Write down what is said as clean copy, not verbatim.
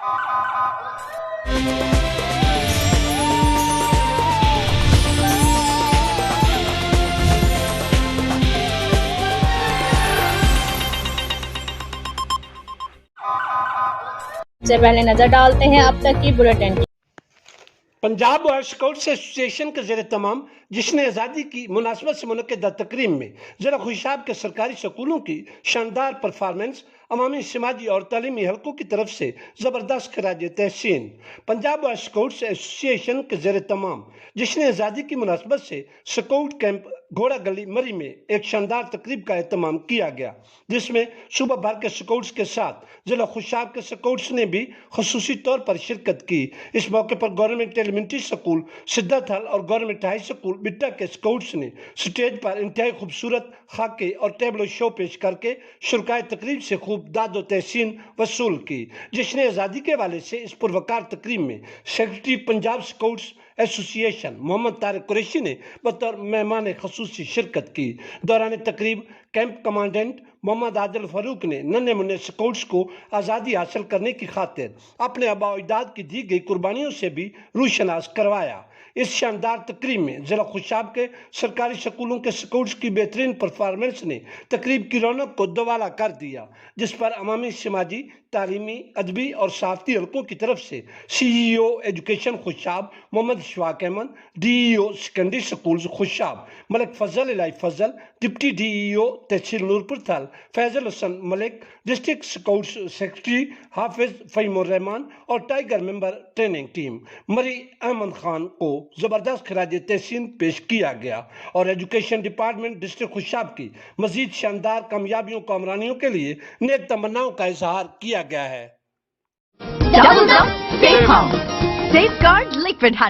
سے پہلے نظر ڈالتے ہیں اب تک کی بلیٹن کی۔ پنجاب بوائے اسکاؤٹس ایسوسی ایشن کے زیر تمام جشن آزادی کی مناسبت سے منعقدہ تقریب میں ضلع خوشاب کے سرکاری سکولوں کی شاندار پرفارمنس عوامی سماجی اور تعلیمی حلقوں کی طرف سے زبردست خراج تحسین۔ پنجاب بوائے اسکاؤٹس ایسوسی ایشن کے زیر تمام جشن آزادی کی مناسبت سے سکاؤٹ کیمپ گھوڑا گلی مری میں ایک شاندار تقریب کا اہتمام کیا گیا، جس میں صوبہ بھر کے سکاؤٹس کے ساتھ ضلع خوشاب کے سکاؤٹس نے بھی خصوصی طور پر شرکت کی۔ اس موقع پر گورنمنٹ ایلیمنٹری سکول سدھت حل اور گورنمنٹ ہائی سکول بٹا کے سکاؤٹس نے سٹیج پر انتہائی خوبصورت خاکے اور ٹیبلو شو پیش کر کے شرکائے تقریب سے خوب داد و تحسین وصول کی۔ جشن آزادی کے حوالے سے اس پروکار تقریب میں سیکرٹری پنجاب سکاؤٹس ایسوسی ایشن محمد طارق قریشی نے بطور مہمان خصوصی شرکت کی۔ دوران تقریب کیمپ کمانڈنٹ محمد عادل فاروق نے ننھے منھے سکاؤٹس کو آزادی حاصل کرنے کی خاطر اپنے آباء و اجداد کی دی گئی قربانیوں سے بھی روشناس کروایا۔ اس شاندار تقریب میں ضلع خوشاب کے سرکاری سکولوں کے سکاؤٹس کی بہترین پرفارمنس نے تقریب کی رونق کو دوبالا کر دیا، جس پر عوامی سماجی تعلیمی ادبی اور صحافتی حلقوں کی طرف سے سی ای او ایجوکیشن خوشاب محمد اشفاق احمد، ڈی ای او سیکنڈری سکولز خوشاب ملک فضل الہی فضل، ڈپٹی ڈی ای او تحصیل نورپور تھل فیضل حسن ملک، ڈسٹرکٹ سکاؤٹس سیکرٹری حافظ فہیم الرحمان اور ٹائیگر ممبر ٹریننگ ٹیم مری احمد خان کو زبردست خراج تحسین پیش کیا گیا اور ایجوکیشن ڈپارٹمنٹ ڈسٹرکٹ خوشاب کی مزید شاندار کامیابیوں کو امرانیوں کے لیے نیک تمناؤں کا اظہار کیا گیا ہے۔ Double Jump Safe Home. Safeguard Liquid Honey.